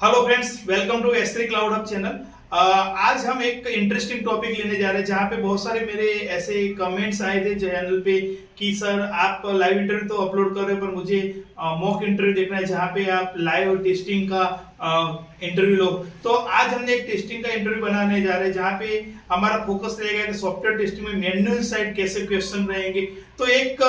Hello friends, welcome to S3 cloud hub channel. आज हम एक इंटरेस्टिंग टॉपिक लेने जा रहे हैं जहाँ पे बहुत सारे मेरे ऐसे कमेंट्स आए थे चैनल पे कि सर आप लाइव इंटरव्यू तो अपलोड कर रहे हो पर मुझे मॉक इंटरव्यू देखना है जहाँ पे आप लाइव टेस्टिंग का इंटरव्यू लो। तो आज हमने एक टेस्टिंग का इंटरव्यू बनाने जा रहे हैं जहाँ पे हमारा फोकस रहेगा कि सॉफ्टवेयर टेस्टिंग में मैनुअल साइड कैसे क्वेश्चन रहेंगे। तो एक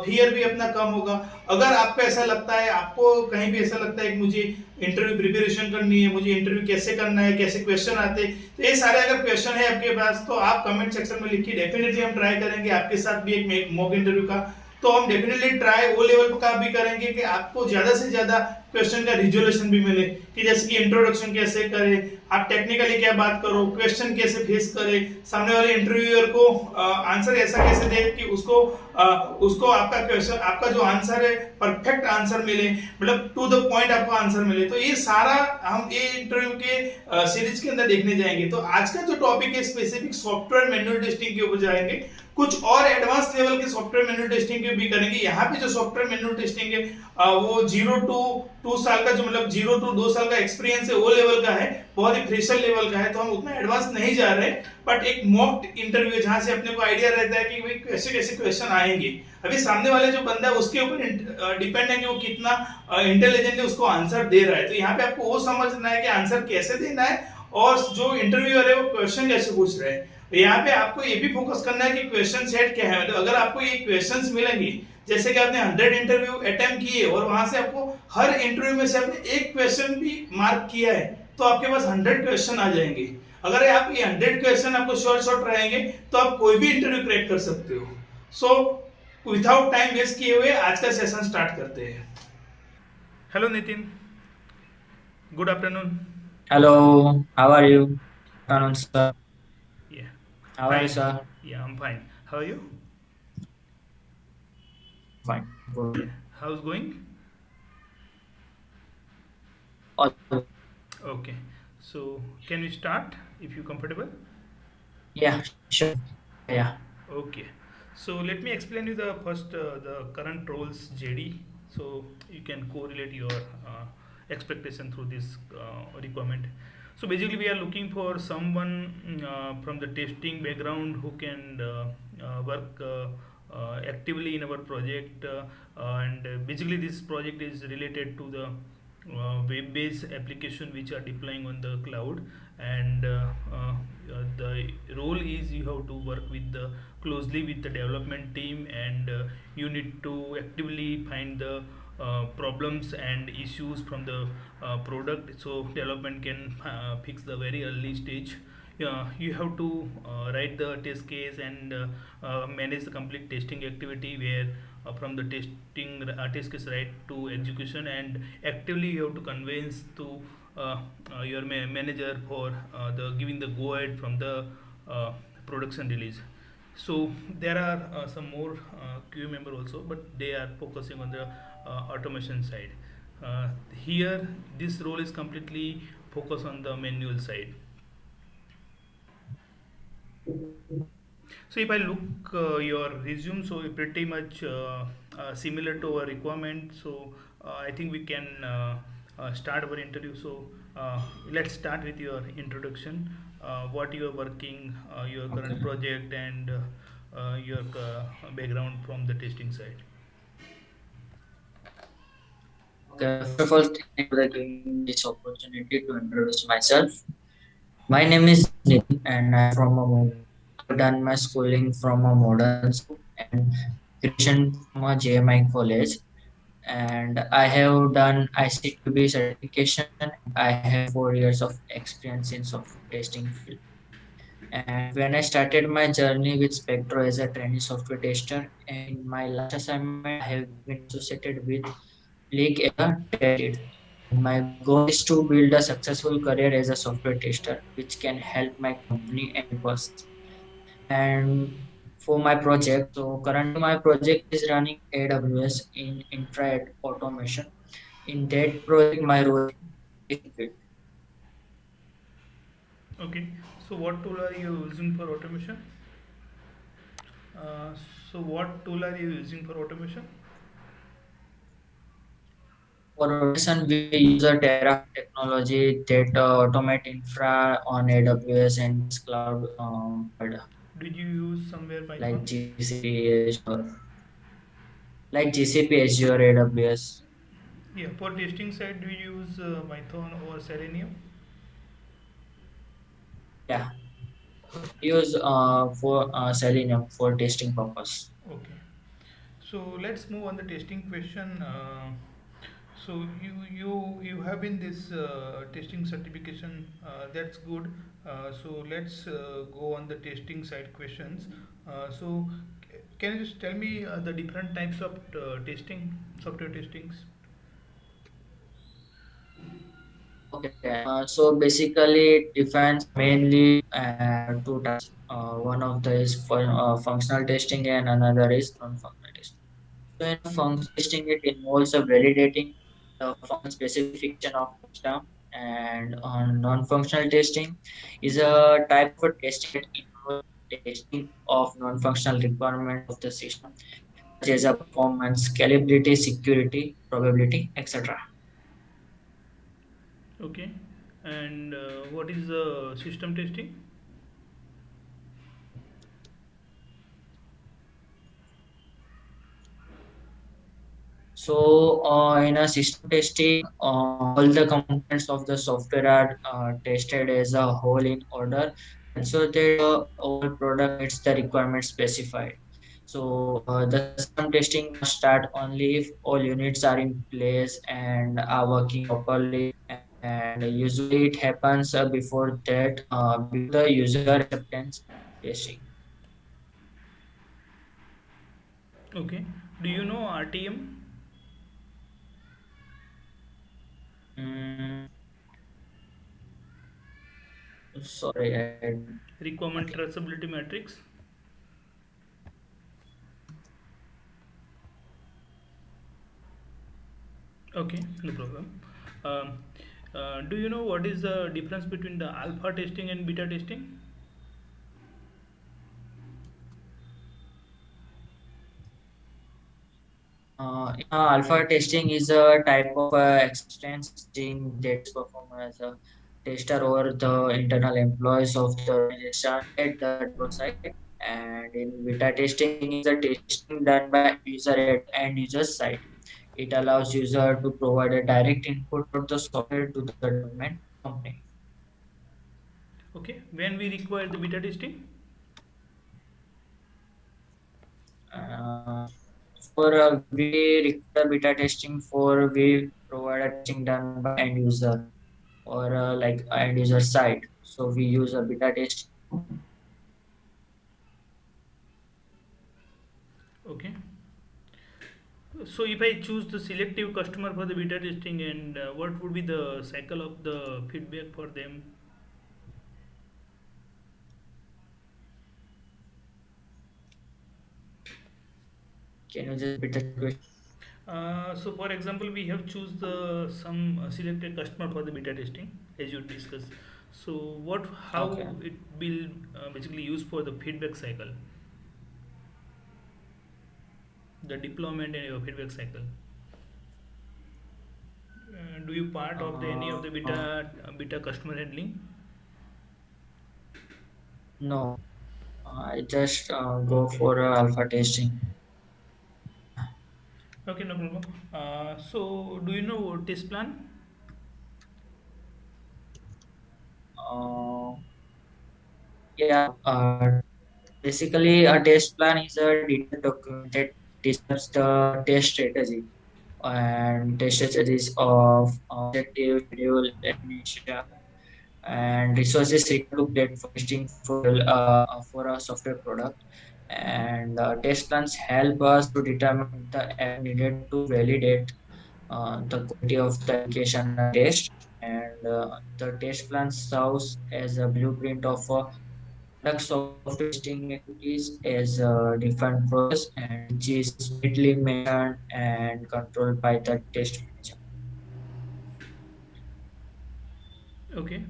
फियर भी अपना कम होगा। अगर आपको ऐसा लगता है, आपको कहीं भी ऐसा लगता है कि मुझे इंटरव्यू प्रिपरेशन करनी है, मुझे इंटरव्यू कैसे करना है, कैसे क्वेश्चन आते हैं, तो ये सारे अगर क्वेश्चन है आपके पास तो आप कमेंट सेक्शन में लिखिए। डेफिनेटली हम ट्राई करेंगे आपके साथ भी एक मॉक इंटरव्यू का। तो हम डेफिनेटली ट्राई वो लेवल का भी करेंगे कि आपको ज्यादा से ज्यादा क्वेश्चन का रिजोल्यूशन भी मिले, कि जैसे कि इंट्रोडक्शन कैसे करें, आप टेक्निकली क्या बात करो, क्वेश्चन कैसे फेस करें, सामने वाले इंटरव्यूअर को आंसर ऐसा कैसे दे कि उसको आपका क्वेश्चन, आपका जो आंसर है परफेक्ट आंसर मिले, मतलब टू द पॉइंट आपको आंसर मिले। तो ये सारा हम ये इंटरव्यू के सीरीज के अंदर देखने जाएंगे। तो आज का जो टॉपिक है स्पेसिफिक सॉफ्टवेयर मैनुअल टेस्टिंग के ऊपर जाएंगे, कुछ और एडवांस लेवल के सॉफ्टवेयर मैनुअल टेस्टिंग के भी करेंगे। यहाँ पे जो सॉफ्टवेयर मैनुअल टेस्टिंग है वो 0 to 2 साल का, जो मतलब 0 to 2 साल का एक्सपीरियंस है वो लेवल का है, बहुत ही फ्रेशर लेवल का है। तो हम उतना एडवांस नहीं जा रहे, बट एक मॉक इंटरव्यू जहां से अपने को आइडिया रहता है कि भाई कैसे कैसे क्वेश्चन आएंगे। अभी सामने वाले जो बंदा है उसके ऊपर डिपेंड है कि वो कितना इंटेलिजेंटली उसको आंसर दे रहा है। तो यहाँ पे आपको वो समझना है कि आंसर कैसे देना है और जो इंटरव्यूअर है वो क्वेश्चन कैसे पूछ रहे हैं। तो यहाँ पे आपको ये भी फोकस करना है कि क्वेश्चन सेट क्या है। तो अगर आपको ये क्वेश्चंस मिलेंगे, जैसे कि आपने 100 इंटरव्यू अटेम्प्ट किए और वहां से आपको हर इंटरव्यू में से आपने एक क्वेश्चन भी मार्क किया है, तो आपके पास 100 क्वेश्चन आ जाएंगे। अगर आप ये 100 क्वेश्चन आपको शॉर्ट शॉर्ट रहेंगे तो आप कोई भी इंटरव्यू क्रैक कर सकते हो। सो विदाउट टाइम वेस्ट किए हुए आज का सेशन स्टार्ट करते हैं। Hello Nitin, good afternoon. Hello, how are you? या Afternoon, sir. या How are you, fine. sir? Yeah I am fine. How are you? Fine. Yeah Good. How is going? All good. Okay, so can we start if you're comfortable? Yeah, sure. Yeah. Okay, so let me explain you the first the current roles JD, so you can correlate your expectation through this requirement. So basically, we are looking for someone from the testing background who can work actively in our project, and basically this project is related to the web-based application which are deploying on the cloud. And the role is you have to work with the closely with the development team, and you need to actively find the problems and issues from the product, so development can fix the very early stage. Yeah, you have to write the test case and manage the complete testing activity, where from the testing test case right to execution, and actively you have to convince to your manager for the giving the go ahead from the uh, production release. So there are some more QA member also, but they are focusing on the automation side. Here this role is completely focused on the manual side. So if I look your resume, so pretty much similar to our requirement. So I think we can start our interview. So let's start with your introduction. What you are working, your Okay. current project, and your background from the testing side. Okay. First of all, thank you for giving me this opportunity to introduce myself. My name is Nitin, and I'm from a I've done my schooling from a modern school and graduation from a JMI college. And I have done ICQB certification. I have 4 years of experience in software testing field. And when I started my journey with Spectro as a trainee software tester, in my last assignment, I have been associated with League as a test lead. My goal is to build a successful career as a software tester, which can help my company and person. And for my project, so currently my project is running AWS in intra automation. In that project, my role is Okay. So what tool are you using for automation? Uh, so what tool are you using for automation? For automation, we use a Terraform technology that automate infra on AWS and this cloud provider Did you use somewhere like Python? GCP, Azure, like GCP, Azure, AWS. Yeah, for testing side, do you use Python or Selenium? Yeah, use for Selenium for testing purpose. Okay. So let's move on the testing question. So you have in this testing certification. That's good. So let's go on the testing side questions. Can you just tell me the different types of testing, software testings? Okay, so basically it defines mainly two types. One of the is for functional testing and another is non-functional testing. So in functional testing, it involves a validating the function specification of system, and on non-functional testing is a type of testing that involves testing of non-functional requirement of the system, such as a performance, scalability, security, probability, etc. Okay. And what is the system testing? So, in a system testing, all the components of the software are tested as a whole in order, and so that all product meets the requirements specified. So, the system testing must start only if all units are in place and are working properly. And usually, it happens before that, before the user acceptance testing. Okay. Do you know RTM? Mm, sorry, I Requirement traceability matrix? Okay, no problem. Um, do you know what is the difference between the alpha testing and beta testing? Alpha testing is a type of acceptance testing that is performed as a tester over the internal employees of the organization at the deploy site. And in beta testing is a testing done by user at end user site. It allows user to provide a direct input of the software to the development company. Okay, when we require the beta testing? Uh, for we require beta testing for we provide a testing done by end user or like end user side. So we use a beta testing. Okay. So if I choose the selective customer for the beta testing, and what would be the cycle of the feedback for them? Can you just repeat the question? So for example, we have choose the some selected customer for the beta testing, as you discussed. So what, how Okay. it will basically use for the feedback cycle, the deployment and your feedback cycle. Do you part of the any of the Uh, beta customer handling? no, I just go Okay. for alpha testing. Okay, no problem. So do you know test plan? Uh, yeah, basically a test plan is a detailed document that describes the test strategy and test strategies of objective, schedule, amnesia, and resources required to plan for testing for a software product. And test plans help us to determine the effort needed to validate the quality of the application under test. And the test plan serves as a blueprint of conduct software testing activities as a defined process and which is neatly mentioned and controlled by the test manager. Okay.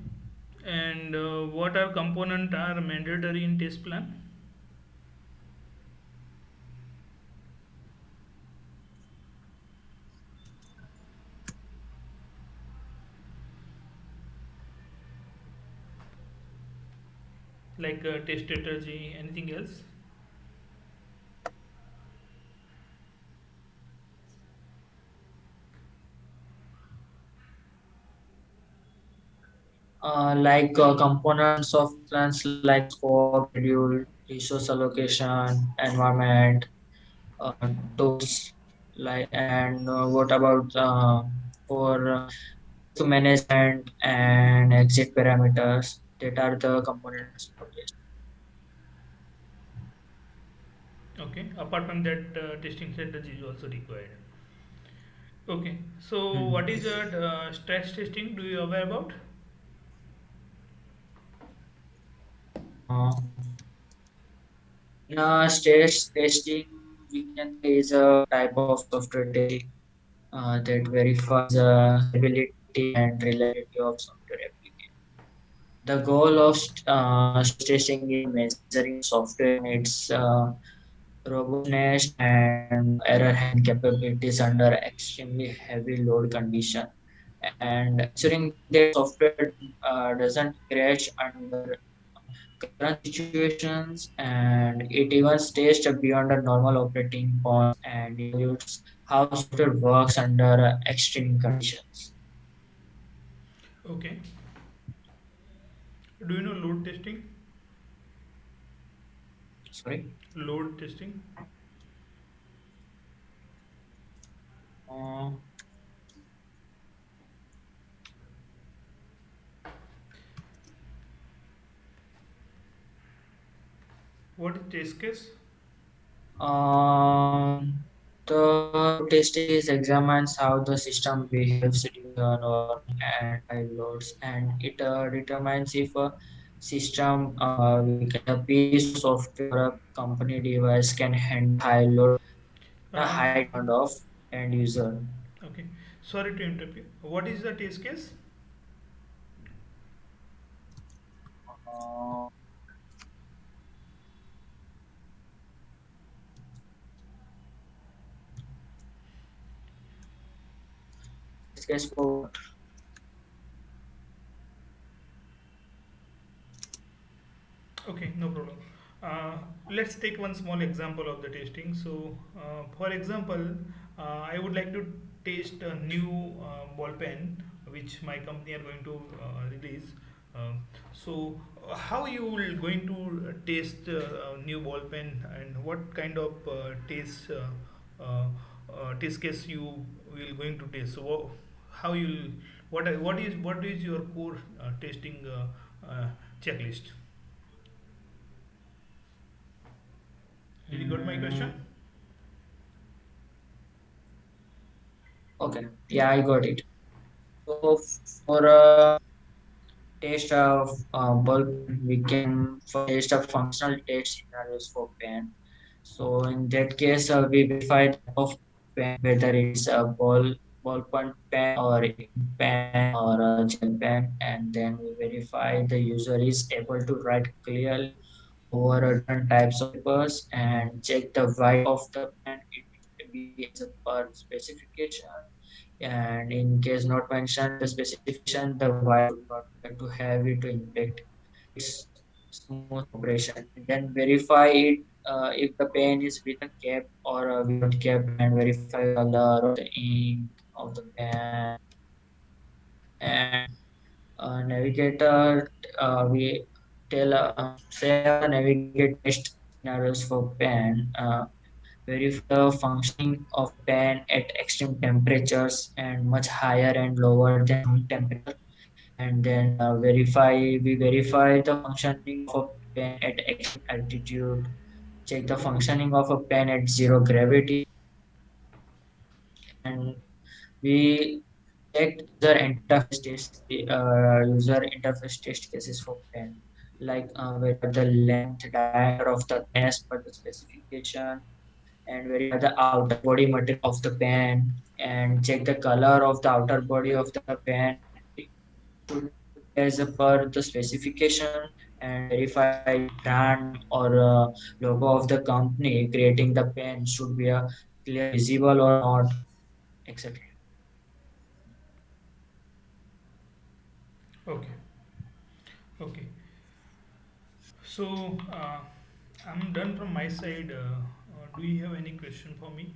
And what are component are mandatory in test plan? like test strategy, anything else? Like components of plans like scope, schedule, resource allocation, environment, tools, like and what about for risk management and exit parameters that are the components for this. Okay, apart from that, testing strategy is also required. Okay, so Hmm. what is stress testing? Do you aware about? Uh, Stress testing we can say is a type of software testing that verifies stability and reliability of software application. The goal of stress testing is measuring software and its robustness and error handling capabilities under extremely heavy load condition, and ensuring that software doesn't crash under current situations, and it even stays beyond a normal operating point and evaluates how software works under extreme conditions. Okay. Do you know load testing? Sorry. Load testing. Uh, What is test case? Um, the testing is examines how the system behaves during the normal and high loads, and it determines if a system, a piece of software or a company device can handle high load and a Uh, high demand of end user. okay. Sorry to interrupt you. What is the test case? Uh, this case for Okay, no problem. Uh, let's take one small example of the testing. So, for example, I would like to test a new ball pen which my company are going to release. So, how you will going to test a new ball pen, and what kind of test case you will going to test? So, how you what is your core testing checklist? Did you got my question? mm, okay, yeah, I got it. So for test of bulb pen, we can for test of functional test scenarios for pen. So in that case, we verify type of pen, whether it's a ball point pen or ink pen or a gel pen, and then we verify the user is able to write clearly over different types of papers and check the width of the pen. It be as per specification, and in case not mentioned the specification, the wire should not be too heavy to impact its smooth operation. And then verify it if the pen is with a cap or without cap, and verify color of the ink of the pen. And navigator, we tell say the navigator test scenarios for pen. Verify the functioning of a pen at extreme temperatures and much higher and lower than room temperature, and then we verify the functioning of a pen at extreme altitude, check the functioning of a pen at zero gravity, and we checked user interface test, user interface test cases for pen, like whether the length diameter of the pen as per the specification, and verify the outer body material of the pen, and check the color of the outer body of the pen. It should be as per the specification, and verify the brand name or logo of the company creating the pen should be clear visible or not, etc. Okay, okay. So, I'm done from my side. Do you have any question for me?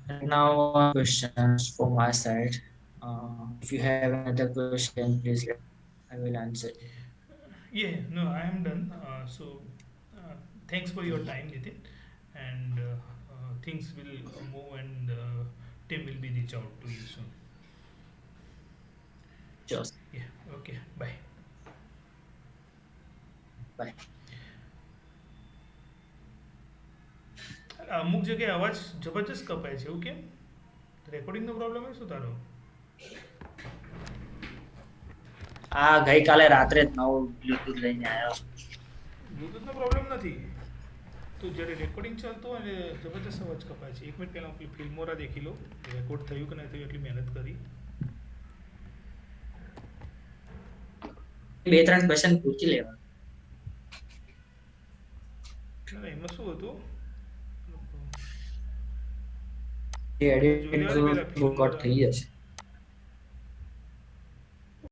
Right now, questions from my side. If you have another question, please let me know. I will answer. Yeah, no, I am done. Uh, thanks for your time, Nitin. And things will move, and Tim will be reach out to you soon. Sure. Yeah, okay, bye. Bye. અમુક જગ્યાએ અવાજ જબરજસ્ત કપાય છે એવું કેમ? રેકોર્ડિંગનો problem હોય શું તારો? ગઈકાલે રાત્રે જ નવું બ્લુટૂથ લઈને આવ્યો. બ્લૂટૂથનો પ્રોબ્લેમ નથી. તો જ્યારે રેકોર્ડિંગ ચાલતું હોય ને જબરજસ્ત અવાજ કપાય છે. 1 મિનિટ પહેલાં પેલી ફિલ્મોરા દેખી લો, રેકોર્ડ થયું કે નહીં થયું એટલી મહેનત કરી. બે ત્રણ ક્વેશ્ચન પૂછી લેવા. ના, એમાં શું હતું? એ આપણે જોઈ એડિટ લેવા દે કરું પહેલાં તો કટ ફિલ્મોરા. થઈ જશે.